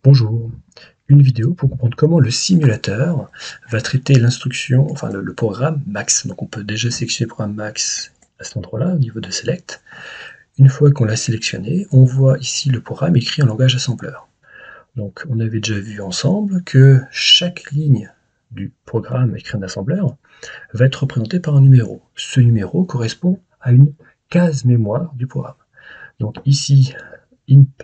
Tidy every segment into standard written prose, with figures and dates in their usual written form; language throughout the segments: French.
Bonjour, une vidéo pour comprendre comment le simulateur va traiter l'instruction, enfin le programme max. Donc on peut déjà sélectionner le programme max à cet endroit-là, au niveau de select. Une fois qu'on l'a sélectionné, on voit ici le programme écrit en langage assembleur. Donc on avait déjà vu ensemble que chaque ligne du programme écrit en assembleur va être représentée par un numéro. Ce numéro correspond à une case mémoire du programme. Donc ici, imp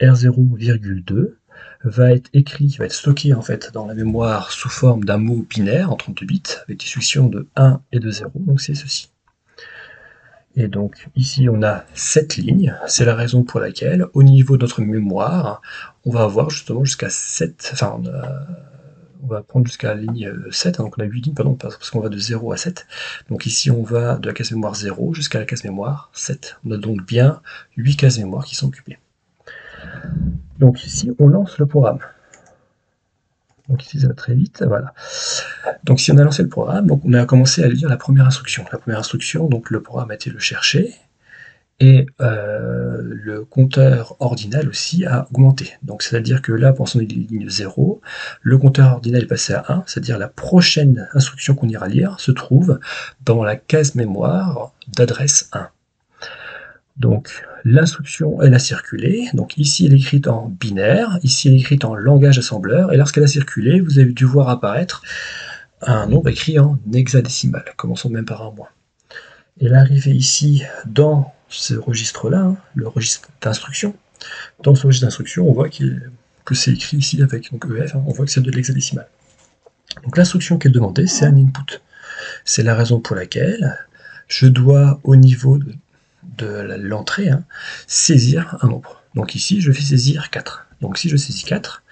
R0,2 va être écrit, va être stocké en fait dans la mémoire sous forme d'un mot binaire en 32 bits avec des successions de 1 et de 0, donc c'est ceci. Et donc ici on a 7 lignes, c'est la raison pour laquelle au niveau de notre mémoire, on va avoir justement jusqu'à 7, enfin on va prendre jusqu'à la ligne 7, donc on a 8 lignes, pardon, parce qu'on va de 0 à 7. Donc ici on va de la case mémoire 0 jusqu'à la case mémoire 7. On a donc bien 8 cases mémoire qui sont occupées. Donc ici on lance le programme. Donc ici ça va très vite, voilà. Donc si on a lancé le programme, donc on a commencé à lire la première instruction. La première instruction, donc le programme a été le chercher, et le compteur ordinal aussi a augmenté. Donc c'est-à-dire que là, pour son ligne 0, le compteur ordinal est passé à 1, c'est-à-dire la prochaine instruction qu'on ira lire se trouve dans la case mémoire d'adresse 1. Donc l'instruction, elle a circulé, donc ici elle est écrite en binaire, ici elle est écrite en langage assembleur, et lorsqu'elle a circulé, vous avez dû voir apparaître un nombre écrit en hexadécimal, commençons même par un moins. Et l'arrivée ici dans ce registre-là, hein, le registre d'instruction, dans ce registre d'instruction, on voit que c'est écrit ici avec donc EF, hein, on voit que c'est de l'hexadécimal. Donc l'instruction qui est demandée, c'est un input. C'est la raison pour laquelle je dois, au niveau de l'entrée, hein, saisir un nombre. Donc ici, je fais saisir 4. Donc si je saisis 4,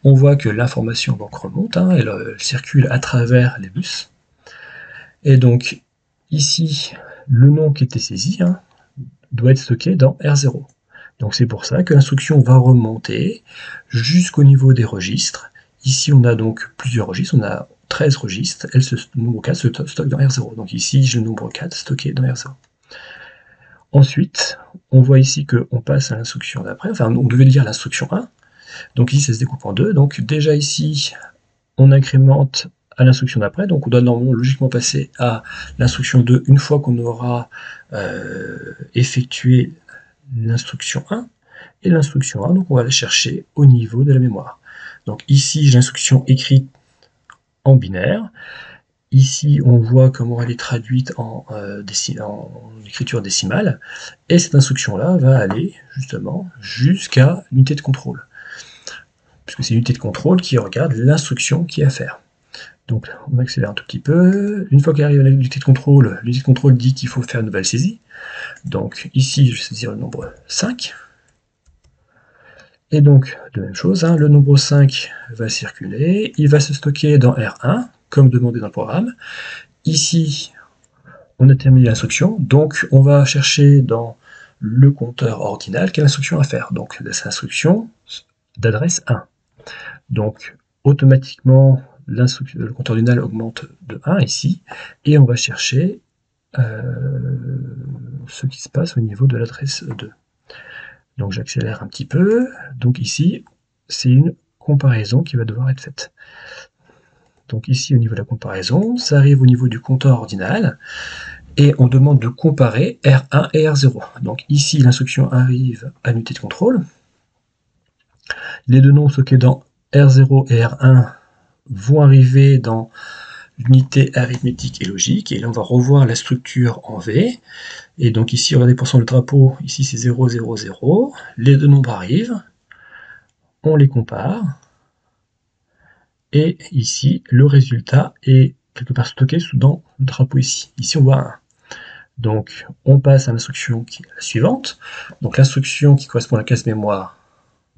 on voit que l'information donc remonte, hein, elle circule à travers les bus. Et donc ici, le nom qui était saisi, hein, doit être stocké dans R0. Donc c'est pour ça que l'instruction va remonter jusqu'au niveau des registres. Ici, on a donc plusieurs registres, on a 13 registres, le nombre 4 se stocke dans R0. Donc ici, j'ai le nombre 4 stocké dans R0. Ensuite, on voit ici qu'on passe à l'instruction d'après, enfin on devait lire l'instruction 1, donc ici ça se découpe en deux, donc déjà ici on incrémente à l'instruction d'après, donc on doit normalement logiquement passer à l'instruction 2 une fois qu'on aura effectué l'instruction 1, et l'instruction 1, donc on va la chercher au niveau de la mémoire. Donc ici j'ai l'instruction écrite en binaire. Ici, on voit comment elle est traduite en écriture décimale, et cette instruction-là va aller justement jusqu'à l'unité de contrôle, puisque c'est l'unité de contrôle qui regarde l'instruction qui est à faire. Donc on accélère un tout petit peu. Une fois qu'elle arrive à l'unité de contrôle dit qu'il faut faire une nouvelle saisie. Donc ici, je vais saisir le nombre 5. Et donc, de même chose, hein, le nombre 5 va circuler, il va se stocker dans R1, comme demandé dans le programme. Ici, on a terminé l'instruction, donc on va chercher dans le compteur ordinal quelle instruction à faire. Donc c'est l'instruction d'adresse 1. Donc automatiquement, le compteur ordinal augmente de 1 ici, et on va chercher ce qui se passe au niveau de l'adresse 2. Donc j'accélère un petit peu, donc ici, c'est une comparaison qui va devoir être faite. Donc ici, au niveau de la comparaison, ça arrive au niveau du compteur ordinal, et on demande de comparer R1 et R0. Donc ici, l'instruction arrive à l'unité de contrôle. Les deux noms stockés dans R0 et R1 vont arriver dans l'unité arithmétique et logique, et là on va revoir la structure en V. Et donc ici, regardez pour le drapeau, ici c'est 0, 0, 0. Les deux nombres arrivent, on les compare, et ici, le résultat est quelque part stocké dans le drapeau ici. Ici, on voit 1. Donc, on passe à l'instruction qui est la suivante. Donc, l'instruction qui correspond à la case mémoire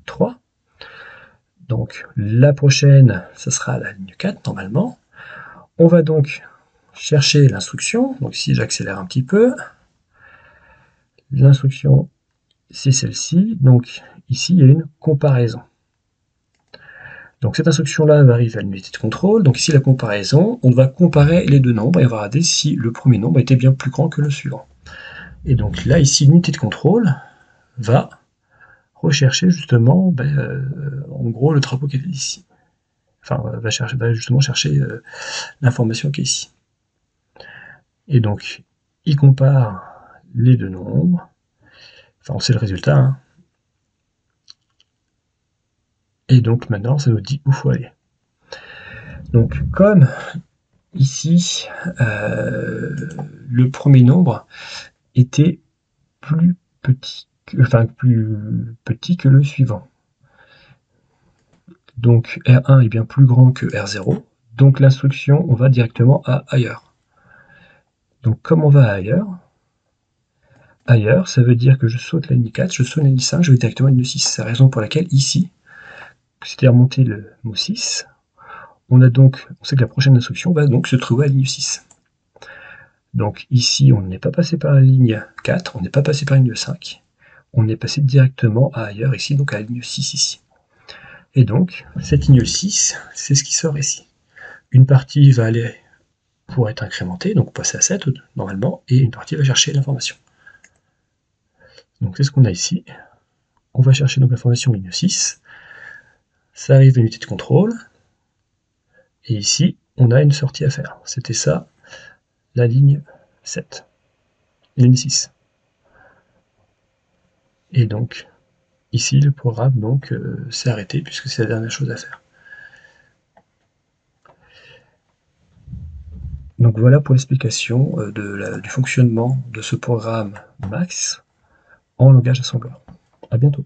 3. Donc, la prochaine, ce sera la ligne 4, normalement. On va donc chercher l'instruction. Donc, ici, j'accélère un petit peu. L'instruction, c'est celle-ci. Donc, ici, il y a une comparaison. Donc cette instruction-là va arriver à l'unité de contrôle. Donc ici, la comparaison, on va comparer les deux nombres et on va regarder si le premier nombre était bien plus grand que le suivant. Et donc là, ici, l'unité de contrôle va rechercher justement, en gros, le drapeau qui est ici. Enfin, va justement chercher l'information qui est ici. Et donc, il compare les deux nombres. Enfin, on sait le résultat, hein. Et donc maintenant, ça nous dit où il faut aller. Donc, comme ici, le premier nombre était plus petit que le suivant. Donc R1 est bien plus grand que R0. Donc l'instruction, on va directement à ailleurs. Donc comme on va à ailleurs, ça veut dire que je saute la ligne 4, je saute la ligne 5, je vais directement à la ligne 6. C'est la raison pour laquelle ici, c'était remonter le mot 6, on sait que la prochaine instruction va donc se trouver à la ligne 6. Donc ici, on n'est pas passé par la ligne 4, on n'est pas passé par la ligne 5, on est passé directement à ailleurs ici, donc à la ligne 6 ici. Et donc, cette ligne 6, c'est ce qui sort ici. Une partie va aller pour être incrémentée, donc passer à 7 normalement, et une partie va chercher l'information. Donc c'est ce qu'on a ici. On va chercher donc l'information ligne 6, ça arrive à l'unité de contrôle, et ici, on a une sortie à faire. C'était ça, la ligne 7, ligne 6. Et donc, ici, le programme s'est arrêté, puisque c'est la dernière chose à faire. Donc voilà pour l'explication du fonctionnement de ce programme Max en langage assembleur. À bientôt.